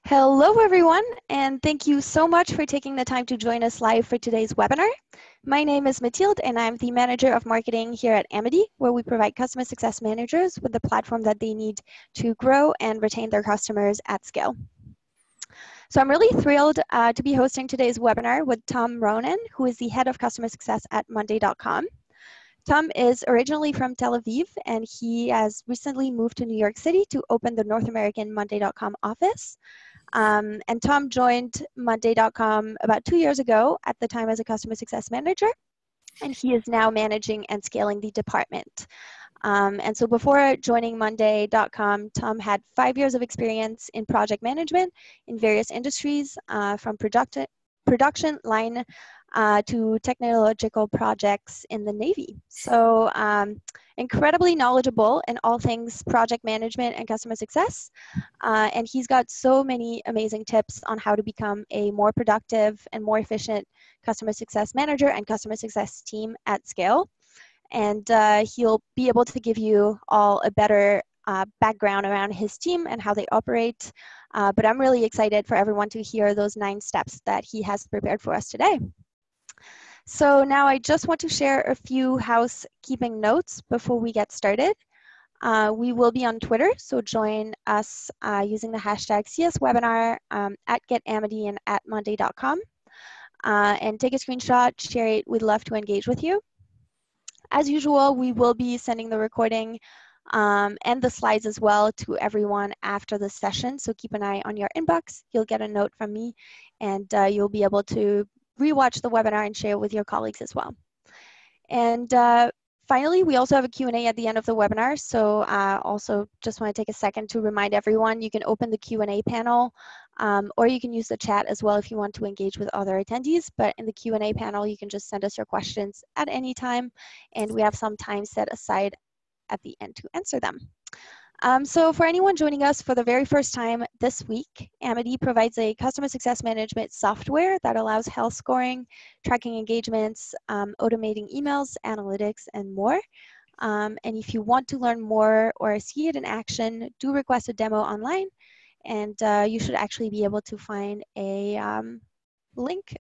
Hello, everyone, and thank you so much for taking the time to join us live for today's webinar. My name is Mathilde, and I'm the Manager of Marketing here at Amity, where we provide customer success managers with the platform that they need to grow and retain their customers at scale. So I'm really thrilled to be hosting today's webinar with Tom Ronen, who is the Head of Customer Success at Monday.com. Tom is originally from Tel Aviv, and he has recently moved to New York City to open the North American Monday.com office. And Tom joined Monday.com about 2 years ago, at the time as a customer success manager, and he is now managing and scaling the department. And so before joining Monday.com, Tom had 5 years of experience in project management in various industries, from production line to technological projects in the Navy. So incredibly knowledgeable in all things project management and customer success. And he's got so many amazing tips on how to become a more productive and more efficient customer success manager and customer success team at scale. And he'll be able to give you all a better background around his team and how they operate. But I'm really excited for everyone to hear those 9 steps that he has prepared for us today. So now I just want to share a few housekeeping notes before we get started. We will be on Twitter, so join us using the hashtag CSWebinar at GetAmity and at Monday.com. And take a screenshot, share it. We'd love to engage with you. As usual, we will be sending the recording and the slides as well to everyone after the session. So keep an eye on your inbox. You'll get a note from me, and you'll be able to rewatch the webinar and share it with your colleagues as well. And finally, we also have a Q&A at the end of the webinar. So also just want to take a second to remind everyone, you can open the Q&A panel, or you can use the chat as well if you want to engage with other attendees. But in the Q&A panel, you can just send us your questions at any time, and we have some time set aside at the end to answer them. So for anyone joining us for the very first time this week, Amity provides a customer success management software that allows health scoring, tracking engagements, automating emails, analytics, and more. And if you want to learn more or see it in action, do request a demo online, and you should actually be able to find a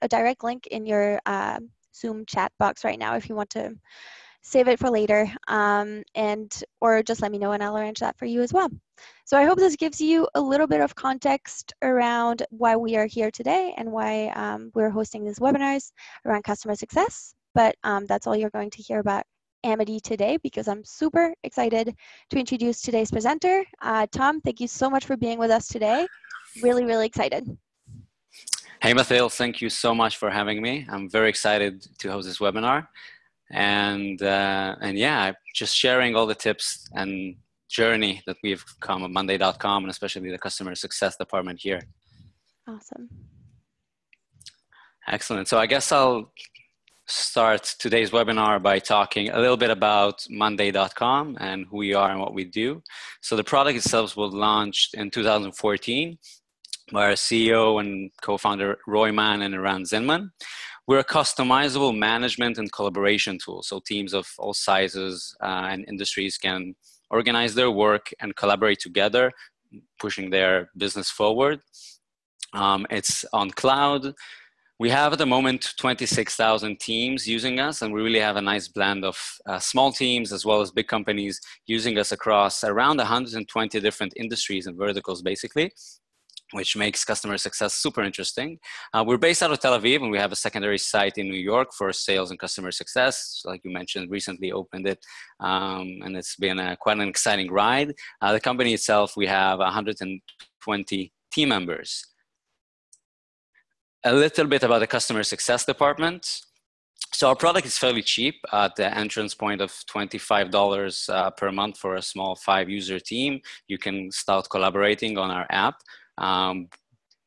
direct link in your Zoom chat box right now if you want to save it for later, or just let me know and I'll arrange that for you as well. So I hope this gives you a little bit of context around why we are here today and why we're hosting these webinars around customer success. But that's all you're going to hear about Amity today, because I'm super excited to introduce today's presenter. Tom, thank you so much for being with us today. Really, really excited. Hey, Mathilde, thank you so much for having me. I'm very excited to host this webinar. And yeah, just sharing all the tips and journey that we've come at Monday.com, and especially the customer success department here. Awesome. Excellent. So I guess I'll start today's webinar by talking a little bit about Monday.com and who we are and what we do. So the product itself was launched in 2014 by our CEO and co-founder Ronen and Eran Zinman. We're a customizable management and collaboration tool. So teams of all sizes and industries can organize their work and collaborate together, pushing their business forward. It's on cloud. We have at the moment 26,000 teams using us, and we really have a nice blend of small teams as well as big companies using us across around 120 different industries and verticals, basically, which makes customer success super interesting. We're based out of Tel Aviv, and we have a secondary site in New York for sales and customer success. Like you mentioned, recently opened it, and it's been quite an exciting ride. The company itself, we have 120 team members. A little bit about the customer success department. So our product is fairly cheap at the entrance point of $25 per month for a small 5-user team. You can start collaborating on our app,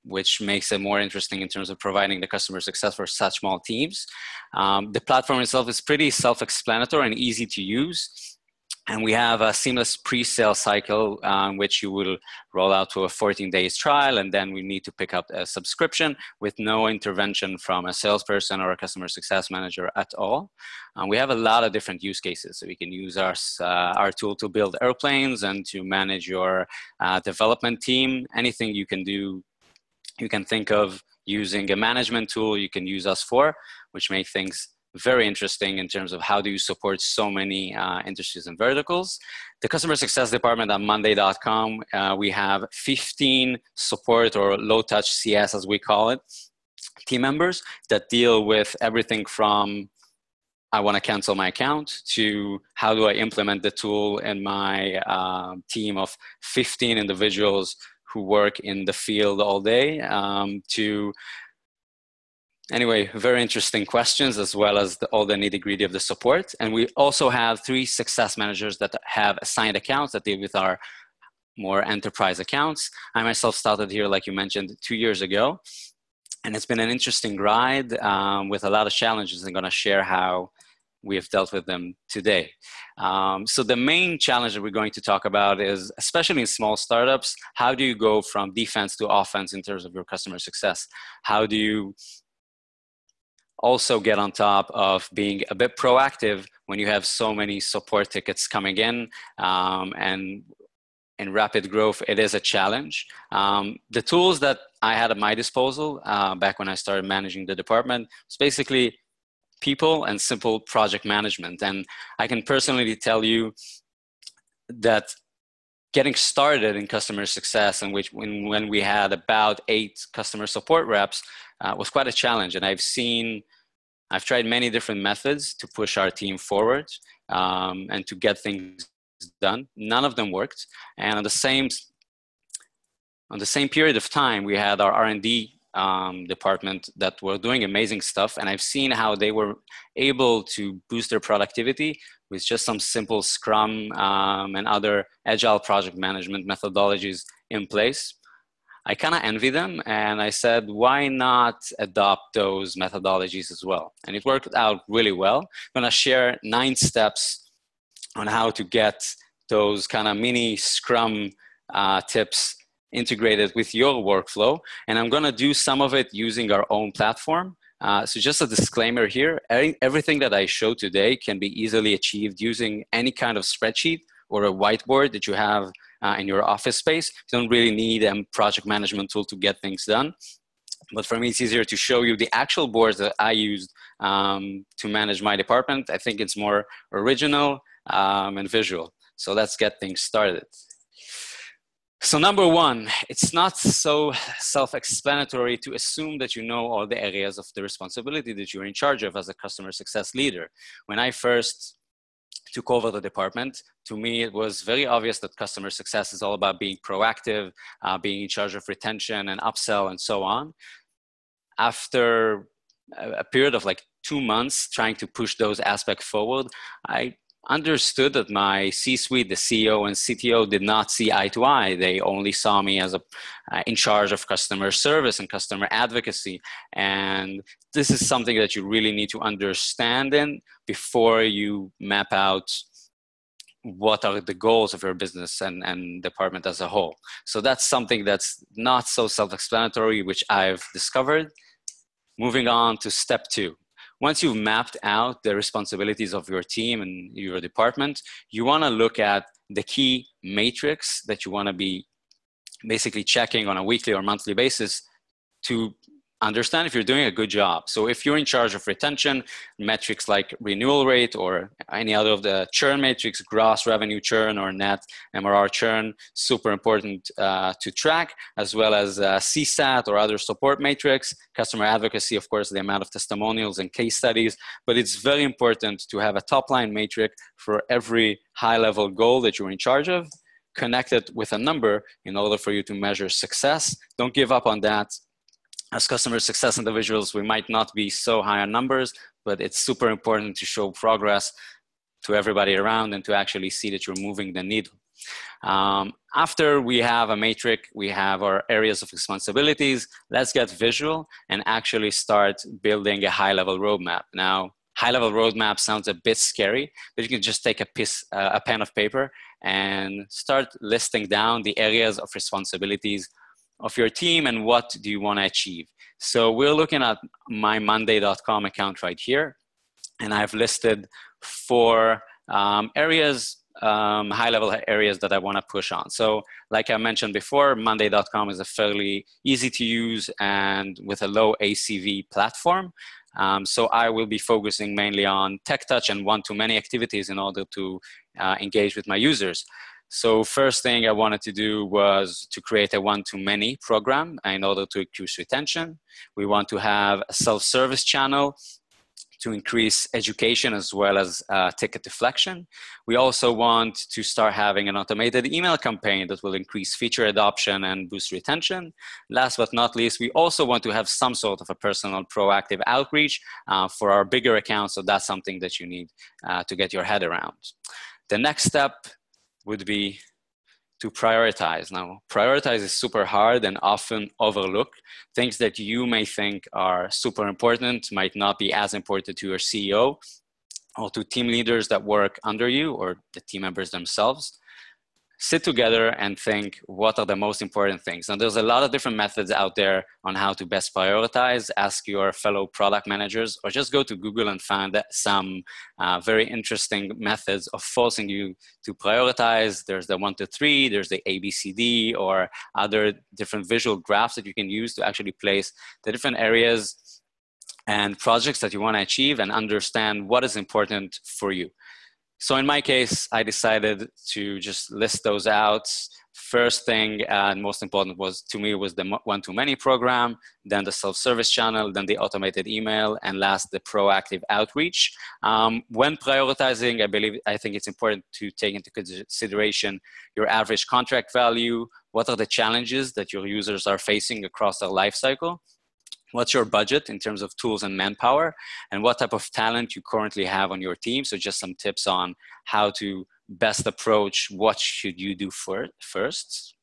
which makes it more interesting in terms of providing the customer success for such small teams. The platform itself is pretty self-explanatory and easy to use. And we have a seamless pre-sale cycle, which you will roll out to a 14 days trial, and then we need to pick up a subscription with no intervention from a salesperson or a customer success manager at all. We have a lot of different use cases. So we can use our tool to build airplanes and to manage your development team. Anything you can do you can think of using a management tool you can use us for, which make things very interesting in terms of how do you support so many industries and verticals. The customer success department at Monday.com, we have 15 support or low touch CS, as we call it, team members that deal with everything from I want to cancel my account to how do I implement the tool in my team of 15 individuals who work in the field all day, to anyway, very interesting questions, as well as all the nitty-gritty of the support. And we also have 3 success managers that have assigned accounts that deal with our more enterprise accounts. I myself started here, like you mentioned, 2 years ago. And it's been an interesting ride with a lot of challenges. I'm going to share how we have dealt with them today. So the main challenge that we're going to talk about is, especially in small startups, how do you go from defense to offense in terms of your customer success? How do you also get on top of being a bit proactive when you have so many support tickets coming in, and in rapid growth, it is a challenge. The tools that I had at my disposal back when I started managing the department was basically people and simple project management. And I can personally tell you that getting started in customer success, in which when we had about 8 customer support reps, was quite a challenge. And I've tried many different methods to push our team forward and to get things done. None of them worked. And on the same period of time, we had our R&D department that were doing amazing stuff. And I've seen how they were able to boost their productivity with just some simple Scrum and other agile project management methodologies in place. I kind of envy them, and I said, why not adopt those methodologies as well? And it worked out really well. I'm going to share 9 steps on how to get those kind of mini Scrum tips integrated with your workflow. And I'm going to do some of it using our own platform. So just a disclaimer here, everything that I show today can be easily achieved using any kind of spreadsheet or a whiteboard that you have in your office space. You don't really need a project management tool to get things done. But for me, it's easier to show you the actual boards that I used to manage my department. I think it's more original and visual. So let's get things started. So number 1, it's not so self-explanatory to assume that you know all the areas of the responsibility that you're in charge of as a customer success leader. When I first took over the department, to me, it was very obvious that customer success is all about being proactive, being in charge of retention and upsell and so on. After a period of like 2 months trying to push those aspects forward, I understood that my C-suite, the CEO and CTO, did not see eye to eye. They only saw me as in charge of customer service and customer advocacy. And this is something that you really need to understand before you map out what are the goals of your business and department as a whole. So that's something that's not so self-explanatory, which I've discovered. Moving on to step 2. Once you've mapped out the responsibilities of your team and your department, you want to look at the key matrix that you want to be basically checking on a weekly or monthly basis to understand if you're doing a good job. So if you're in charge of retention, metrics like renewal rate or any other of the churn metrics, gross revenue churn or net MRR churn, super important to track, as well as CSAT or other support metrics, customer advocacy, of course, the amount of testimonials and case studies. But it's very important to have a top line metric for every high level goal that you're in charge of, connected with a number in order for you to measure success. Don't give up on that. As customer success individuals, we might not be so high on numbers, but it's super important to show progress to everybody around and to actually see that you're moving the needle. After we have a matrix, we have our areas of responsibilities. Let's get visual and actually start building a high-level roadmap. Now, high-level roadmap sounds a bit scary, but you can just take a pen of paper and start listing down the areas of responsibilities of your team and what do you want to achieve. So we're looking at my Monday.com account right here, and I've listed 4 areas high-level areas that I want to push on. So like I mentioned before, Monday.com is a fairly easy to use and with a low ACV platform. So I will be focusing mainly on tech touch and one-to-many activities in order to engage with my users. So first thing I wanted to do was to create a one-to-many program in order to increase retention. We want to have a self-service channel to increase education as well as ticket deflection. We also want to start having an automated email campaign that will increase feature adoption and boost retention. Last but not least, we also want to have some sort of a personal proactive outreach for our bigger accounts. So that's something that you need to get your head around. The next step would be to prioritize. Now, prioritize is super hard and often overlooked. Things that you may think are super important might not be as important to your CEO or to team leaders that work under you or the team members themselves. Sit together and think, what are the most important things? And there's a lot of different methods out there on how to best prioritize. Ask your fellow product managers, or just go to Google and find some very interesting methods of forcing you to prioritize. There's the 1 to 3, there's the ABCD, or other different visual graphs that you can use to actually place the different areas and projects that you want to achieve and understand what is important for you. So in my case, I decided to just list those out. First thing and most important was to me was the one-to-many program, then the self-service channel, then the automated email, and last the proactive outreach. When prioritizing, I think it's important to take into consideration your average contract value. What are the challenges that your users are facing across their life cycle? What's your budget in terms of tools and manpower, and what type of talent you currently have on your team? So just some tips on how to best approach what should you do first.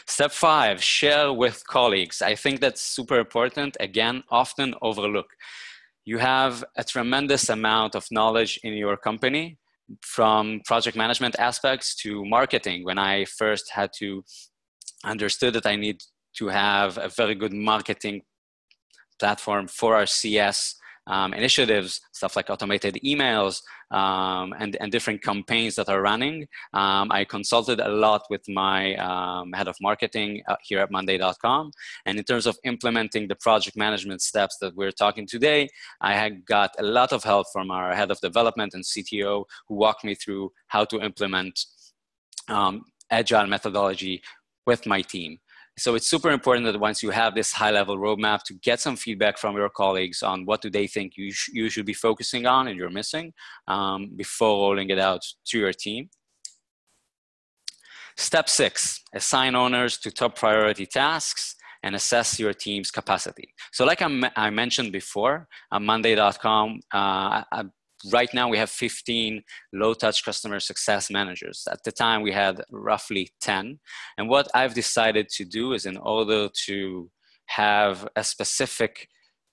Step 5, share with colleagues. I think that's super important, again, often overlooked. You have a tremendous amount of knowledge in your company, from project management aspects to marketing. When I first had to understood that I need to have a very good marketing platform for our CS initiatives, stuff like automated emails and different campaigns that are running. I consulted a lot with my head of marketing here at Monday.com. And in terms of implementing the project management steps that we're talking today, I had got a lot of help from our head of development and CTO, who walked me through how to implement agile methodology with my team. So it's super important that once you have this high-level roadmap, to get some feedback from your colleagues on what do they think you should be focusing on and you're missing before rolling it out to your team. Step 6, assign owners to top priority tasks and assess your team's capacity. So like I mentioned before, on Monday.com, right now we have 15 low-touch customer success managers. At the time we had roughly 10. And what I've decided to do is, in order to have a specific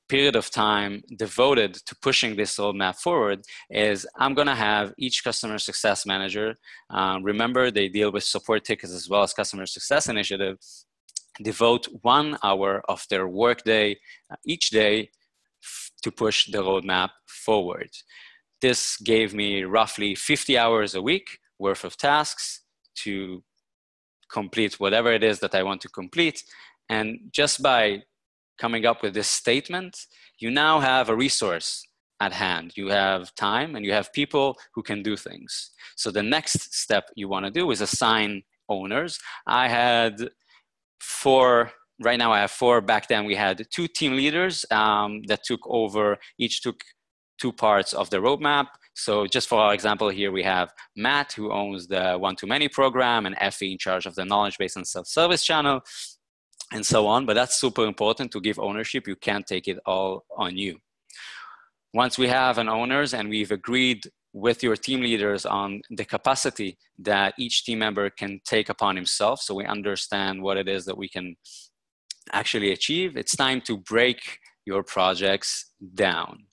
period of time devoted to pushing this roadmap forward, is I'm gonna have each customer success manager, remember they deal with support tickets as well as customer success initiative, devote 1 hour of their workday each day to push the roadmap forward. This gave me roughly 50 hours a week worth of tasks to complete whatever it is that I want to complete. And just by coming up with this statement, you now have a resource at hand. You have time and you have people who can do things. So the next step you want to do is assign owners. I had 4. Right now I have 4. Back then we had 2 team leaders that took over, each took 2 parts of the roadmap. So just for our example here, we have Matt, who owns the one-to-many program, and Effie in charge of the knowledge base and self-service channel, and so on. But that's super important to give ownership. You can't take it all on you. Once we have an owners and we've agreed with your team leaders on the capacity that each team member can take upon himself, so we understand what it is that we can actually achieve, it's time to break your projects down.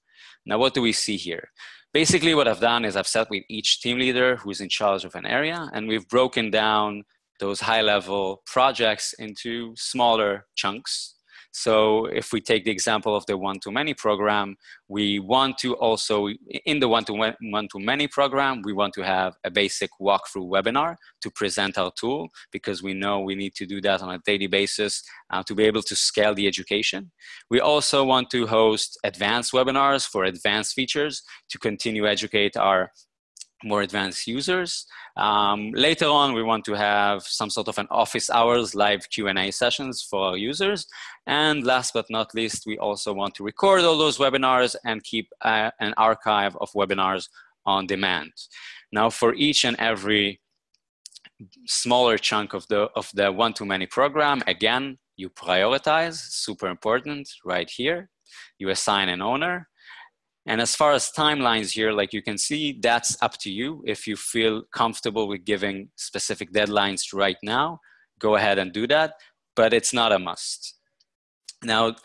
Now, what do we see here? Basically, what I've done is I've sat with each team leader who's in charge of an area, and we've broken down those high-level projects into smaller chunks. So if we take the example of the one-to-many program, we want to also, in the one-to-many program, we want to have a basic walkthrough webinar to present our tool, because we know we need to do that on a daily basis to be able to scale the education. We also want to host advanced webinars for advanced features to continue educate our more advanced users. Later on, we want to have some sort of an office hours live Q&A sessions for our users. And last but not least, we also want to record all those webinars and keep an archive of webinars on demand. Now, for each and every smaller chunk of the one-to-many program, again, you prioritize, super important, right here. You assign an owner. And as far as timelines here, like you can see, that's up to you. If you feel comfortable with giving specific deadlines right now, go ahead and do that, but it's not a must. Now,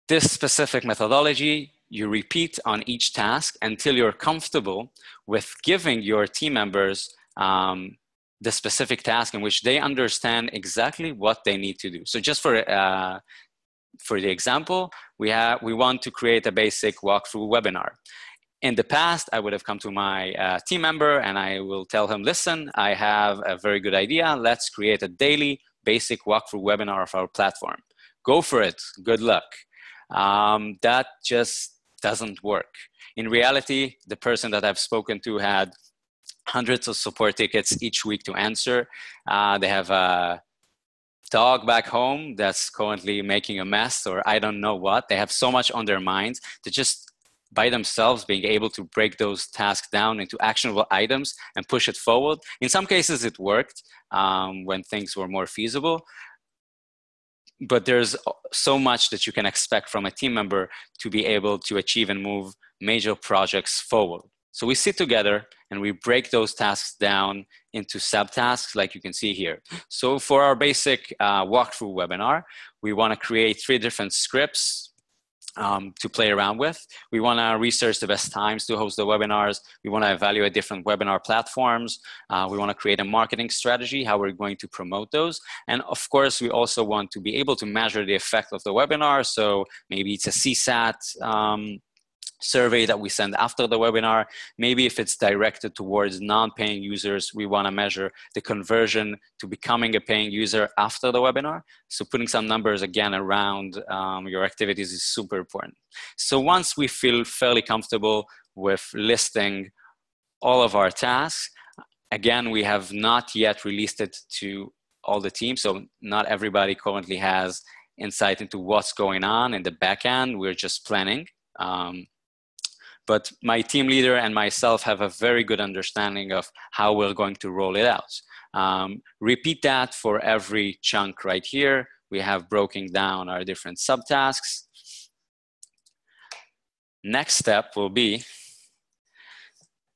this specific methodology, you repeat on each task until you're comfortable with giving your team members the specific task in which they understand exactly what they need to do. So just for the example, we want to create a basic walkthrough webinar. In the past, I would have come to my team member and I will tell him, listen, I have a very good idea. Let's create a daily basic walkthrough webinar of our platform. Go for it. Good luck. That just doesn't work. In reality, the person that I've spoken to had hundreds of support tickets each week to answer. They have a dog back home that's currently making a mess, or I don't know what. They have so much on their minds to just by themselves being able to break those tasks down into actionable items and push it forward. In some cases it worked when things were more feasible, but there's so much that you can expect from a team member to be able to achieve and move major projects forward. So we sit together and we break those tasks down into subtasks like you can see here. So for our basic walkthrough webinar, we want to create 3 different scripts to play around with. We want to research the best times to host the webinars. We want to evaluate different webinar platforms. We want to create a marketing strategy, how we're going to promote those. And of course, we also want to be able to measure the effect of the webinar. So maybe it's a CSAT survey that we send after the webinar. Maybe if it's directed towards non-paying users, we want to measure the conversion to becoming a paying user after the webinar. So putting some numbers again around your activities is super important. So once we feel fairly comfortable with listing all of our tasks, again, we have not yet released it to all the teams. So not everybody currently has insight into what's going on in the back end. We're just planning. But my team leader and myself have a very good understanding of how we're going to roll it out. Repeat that for every chunk right here. We have broken down our different subtasks. Next step will be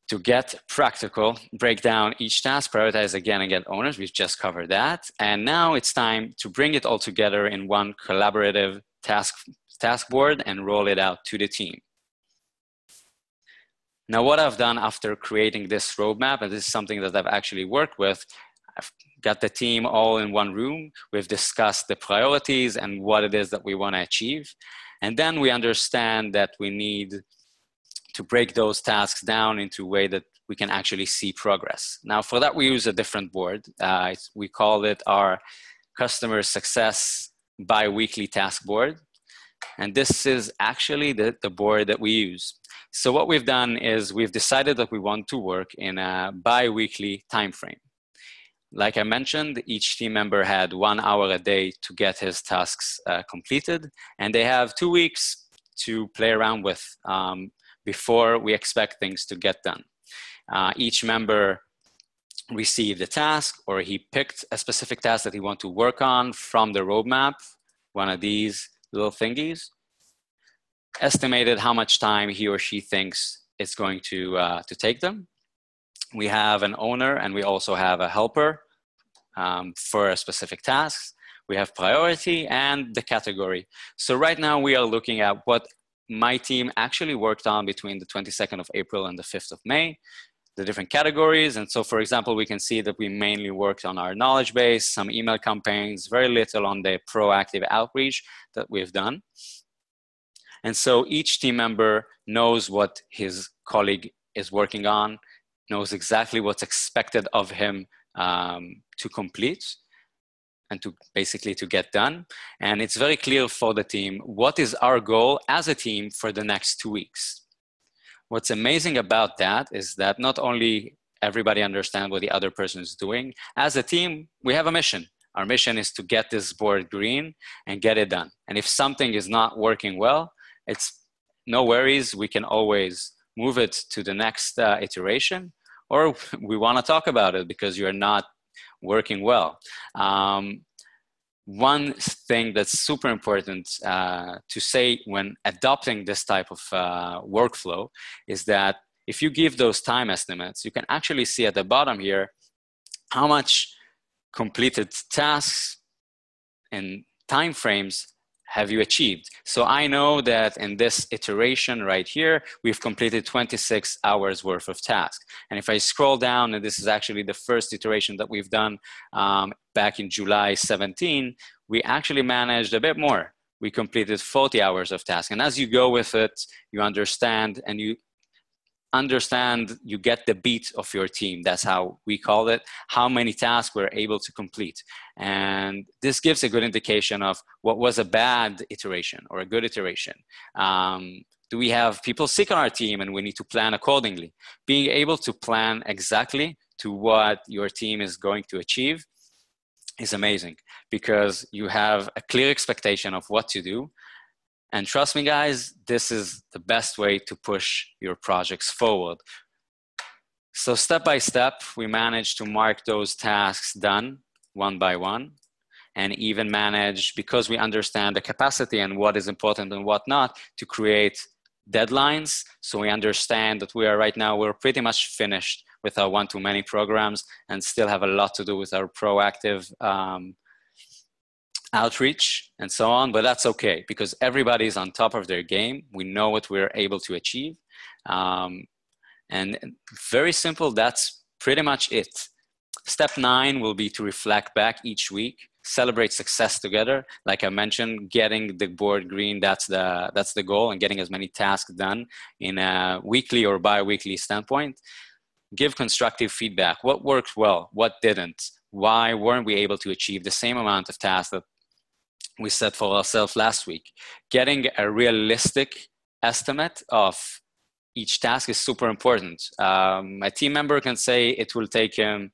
to get practical, break down each task, prioritize again and get owners. We've just covered that. And now it's time to bring it all together in one collaborative task board and roll it out to the team. Now, what I've done after creating this roadmap, and this is something that I've actually worked with, I've got the team all in one room. We've discussed the priorities and what it is that we want to achieve. And then we understand that we need to break those tasks down into a way that we can actually see progress. Now, for that, we use a different board. We call it our customer success bi-weekly task board. And this is actually the board that we use. So what we've done is we've decided that we want to work in a bi-weekly time frame. Like I mentioned, each team member had 1 hour a day to get his tasks completed, and they have 2 weeks to play around with before we expect things to get done. Each member received a task, or he picked a specific task that he wants to work on from the roadmap, one of these little thingies, estimated how much time he or she thinks it's going to take them. We have an owner and we also have a helper for a specific task. We have priority and the category. So right now we are looking at what my team actually worked on between the 22nd of April and the 5th of May. the different categories. And so, for example, we can see that we mainly worked on our knowledge base, some email campaigns, very little on the proactive outreach that we've done. And so each team member knows what his colleague is working on, knows exactly what's expected of him to complete and to basically to get done. And it's very clear for the team, what is our goal as a team for the next 2 weeks. What's amazing about that is that not only everybody understands what the other person is doing, as a team, we have a mission. Our mission is to get this board green and get it done. And if something is not working well, it's no worries. We can always move it to the next iteration, or we want to talk about it because you're not working well. One thing that's super important to say when adopting this type of workflow is that if you give those time estimates, you can actually see at the bottom here how much completed tasks and timeframes have you achieved. So I know that in this iteration right here, we've completed 26 hours worth of tasks. And if I scroll down, and this is actually the first iteration that we've done back in July 17, we actually managed a bit more. We completed 40 hours of tasks. And as you go with it, you understand you get the beat of your team. That's how we call it, how many tasks we're able to complete. And this gives a good indication of what was a bad iteration or a good iteration. Do we have people sick on our team and we need to plan accordingly? Being able to plan exactly to what your team is going to achieve is amazing because you have a clear expectation of what to do. And trust me, guys, this is the best way to push your projects forward. So step by step, we managed to mark those tasks done one by one and even manage, because we understand the capacity and what is important and what not, to create deadlines. So we understand that we're pretty much finished with our one-to-many programs and still have a lot to do with our proactive outreach and so on, but that's okay because everybody's on top of their game. We know what we're able to achieve. And very simple, that's pretty much it. Step 9 will be to reflect back each week, celebrate success together. Like I mentioned, getting the board green, that's the goal, and getting as many tasks done in a weekly or bi-weekly standpoint. Give constructive feedback. What worked well? What didn't? Why weren't we able to achieve the same amount of tasks that we set for ourselves last week? Getting a realistic estimate of each task is super important. A team member can say it will take him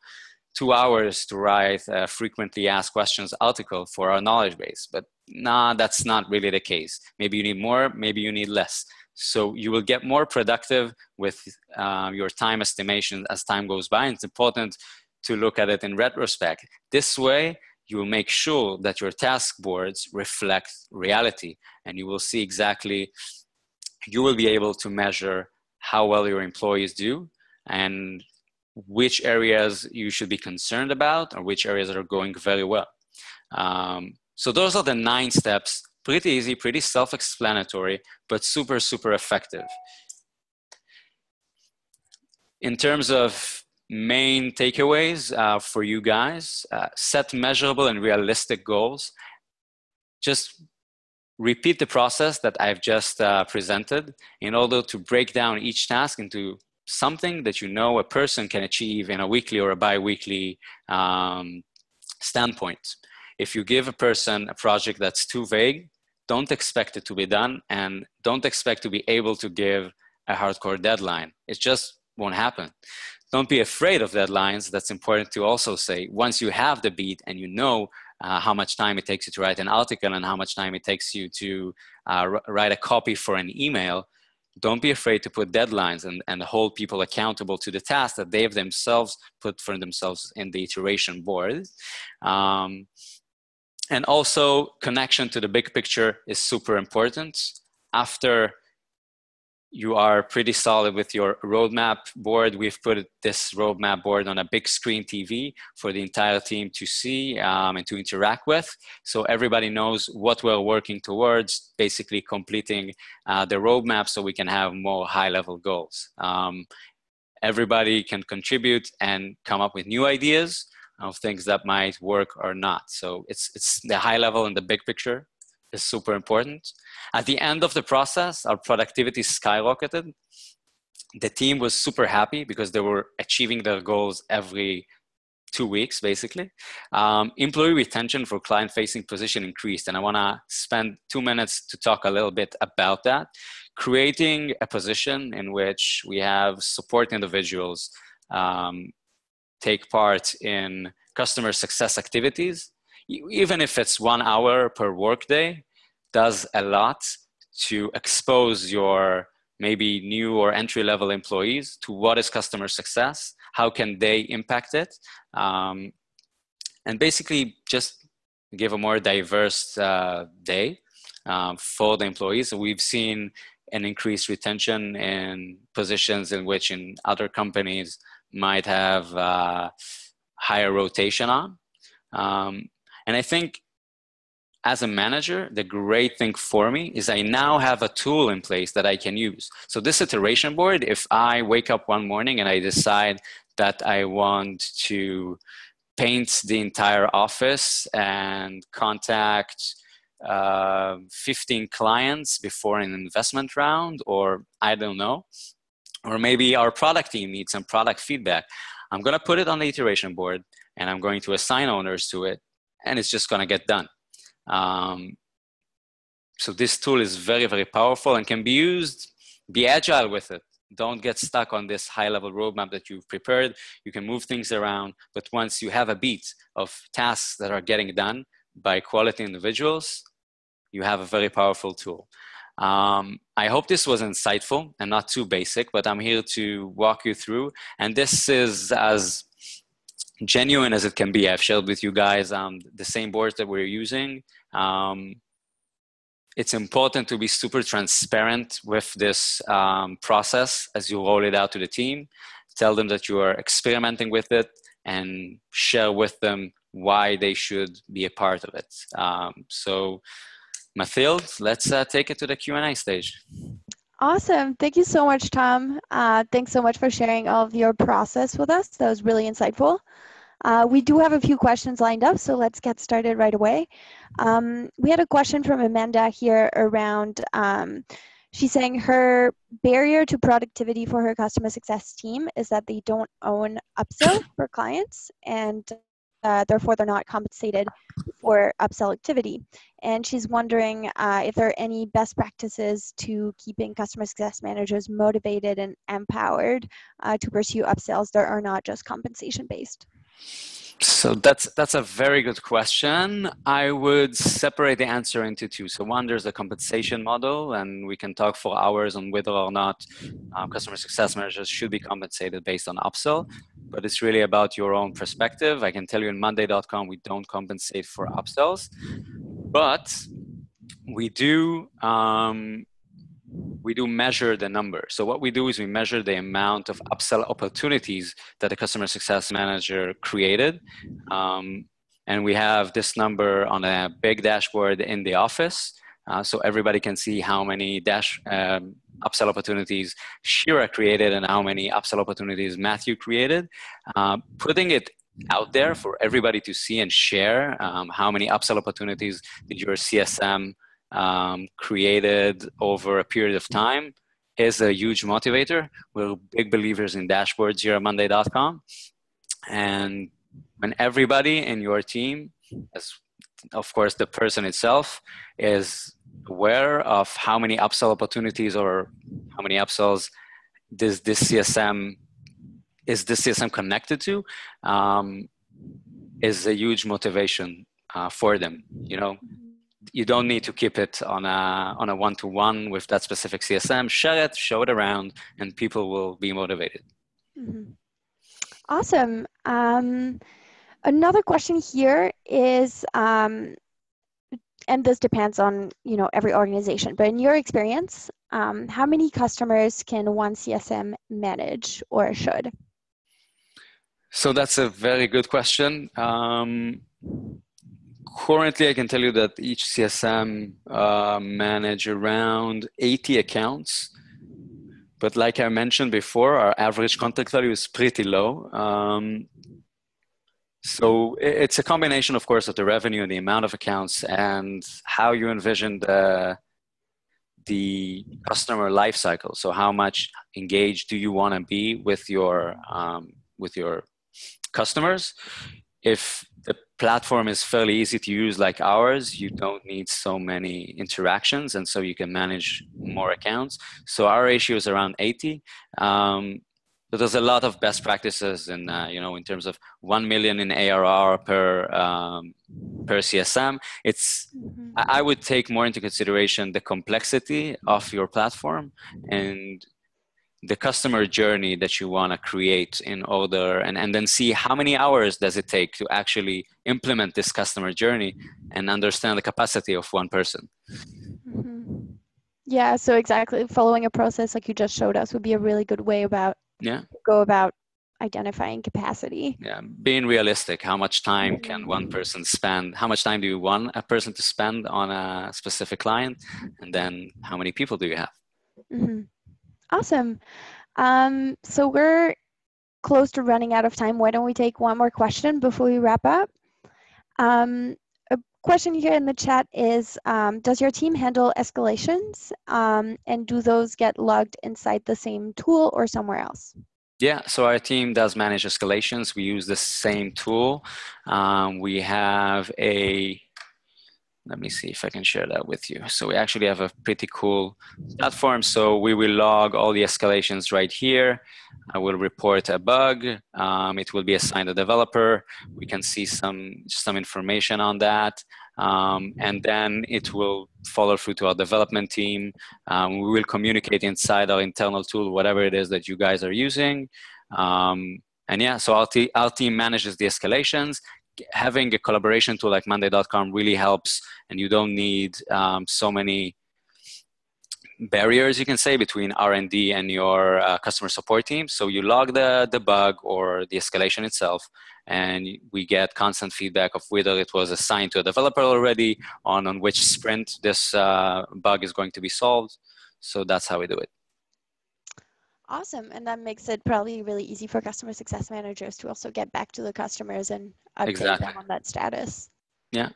2 hours to write a frequently asked questions article for our knowledge base, but nah, that's not really the case. Maybe you need more, maybe you need less. So you will get more productive with your time estimation as time goes by. And it's important to look at it in retrospect. This way, you will make sure that your task boards reflect reality, and you will see exactly, you will be able to measure how well your employees do and which areas you should be concerned about or which areas are going very well. So those are the 9 steps. Pretty easy, pretty self-explanatory, but super, super effective. In terms of main takeaways for you guys, set measurable and realistic goals. Just repeat the process that I've just presented in order to break down each task into something that you know a person can achieve in a weekly or a bi-weekly standpoint. If you give a person a project that's too vague, don't expect it to be done and don't expect to be able to give a hardcore deadline. It just won't happen. Don't be afraid of deadlines. That's important to also say. Once you have the beat and you know how much time it takes you to write an article and how much time it takes you to write a copy for an email, don't be afraid to put deadlines and hold people accountable to the task that they have themselves put for themselves in the iteration board. And also, connection to the big picture is super important. After you are pretty solid with your roadmap board, we've put this roadmap board on a big screen TV for the entire team to see and to interact with. So everybody knows what we're working towards, basically completing the roadmap so we can have more high-level goals. everybody can contribute and come up with new ideas of things that might work or not. So it's the high level and the big picture is super important. At the end of the process, our productivity skyrocketed. The team was super happy because they were achieving their goals every 2 weeks, basically. Employee retention for client-facing position increased, and I want to spend 2 minutes to talk a little bit about that. Creating a position in which we have support individuals take part in customer success activities, even if it's 1 hour per workday, does a lot to expose your maybe new or entry-level employees to what is customer success, how can they impact it, and basically just give a more diverse day for the employees. So we've seen an increased retention in positions in which in other companies might have higher rotation on. And I think as a manager, the great thing for me is I now have a tool in place that I can use. So this iteration board, if I wake up one morning and I decide that I want to paint the entire office and contact 15 clients before an investment round, or I don't know, or maybe our product team needs some product feedback, I'm going to put it on the iteration board and I'm going to assign owners to it, and it's just going to get done. So this tool is very, very powerful and can be used. Be agile with it. Don't get stuck on this high-level roadmap that you've prepared. You can move things around, but once you have a beat of tasks that are getting done by quality individuals, you have a very powerful tool. I hope this was insightful and not too basic, but I'm here to walk you through. And this is as genuine as it can be. I've shared with you guys the same boards that we're using. It's important to be super transparent with this process as you roll it out to the team. Tell them that you are experimenting with it and share with them why they should be a part of it. So Mathilde, let's take it to the Q&A stage. Awesome. Thank you so much, Tom. Thanks so much for sharing all of your process with us. That was really insightful. We do have a few questions lined up, so let's get started right away. We had a question from Amanda here around, she's saying her barrier to productivity for her customer success team is that they don't own upsell for clients, and therefore they're not compensated for upsell activity. And she's wondering if there are any best practices to keeping customer success managers motivated and empowered to pursue upsells that are not just compensation based. So that's a very good question. I would separate the answer into two. So one, there's a compensation model, and we can talk for hours on whether or not customer success managers should be compensated based on upsell, but it's really about your own perspective. I can tell you in Monday.com, we don't compensate for upsells, but we do measure the number. So what we do is we measure the amount of upsell opportunities that the customer success manager created. And we have this number on a big dashboard in the office. So everybody can see how many upsell opportunities Shira created and how many upsell opportunities Matthew created. Putting it out there for everybody to see and share how many upsell opportunities did your CSM created over a period of time is a huge motivator. We're big believers in dashboards here at Monday.com. And when everybody in your team, as of course the person itself, is aware of how many upsell opportunities or how many upsells is this CSM connected to, is a huge motivation for them. You know, you don't need to keep it on a one-to-one with that specific CSM. Share it, show it around, and people will be motivated. Mm-hmm. Awesome. Another question here is, and this depends on every organization, but in your experience, how many customers can one CSM manage or should? So that's a very good question. Currently, I can tell you that each CSM manage around 80 accounts. But like I mentioned before, our average contact value is pretty low. So it's a combination, of course, of the revenue and the amount of accounts and how you envision the customer life cycle. So how much engaged do you want to be with your customers? If the platform is fairly easy to use like ours, you don't need so many interactions, and so you can manage more accounts. So our ratio is around 80. But there's a lot of best practices in, in terms of 1 million in ARR per CSM. I would take more into consideration the complexity of your platform and the customer journey that you want to create in order, and then see how many hours does it take to actually implement this customer journey and understand the capacity of one person. Mm-hmm. Yeah, so exactly following a process like you just showed us would be a really good way to go about identifying capacity. Yeah, being realistic. How much time can one person spend? How much time do you want a person to spend on a specific client? And then how many people do you have? Mm-hmm. Awesome. So we're close to running out of time. Why don't we take one more question before we wrap up? A question here in the chat is, does your team handle escalations? And do those get logged inside the same tool or somewhere else? Yeah, so our team does manage escalations. We use the same tool. We have let me see if I can share that with you. So we actually have a pretty cool platform. So we will log all the escalations right here. I will report a bug. It will be assigned a developer. We can see some information on that. And then it will follow through to our development team. We will communicate inside our internal tool, whatever it is that you guys are using. And yeah, so our team manages the escalations. Having a collaboration tool like Monday.com really helps, and you don't need so many barriers, you can say, between R&D and your customer support team. So you log the bug or the escalation itself, and we get constant feedback of whether it was assigned to a developer already, on which sprint this bug is going to be solved. So that's how we do it. Awesome. And that makes it probably really easy for customer success managers to also get back to the customers and update them on that status. Yeah.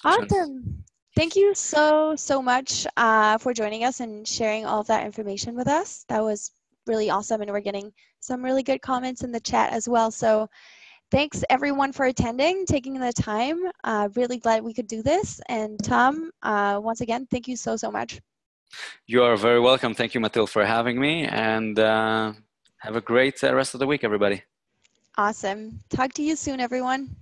Awesome. Thank you so much for joining us and sharing all of that information with us. That was really awesome. And we're getting some really good comments in the chat as well. So thanks everyone for attending, taking the time. Really glad we could do this. And Tom, once again, thank you so much. You are very welcome. Thank you, Mathilde, for having me, and have a great rest of the week, everybody. Awesome. Talk to you soon, everyone.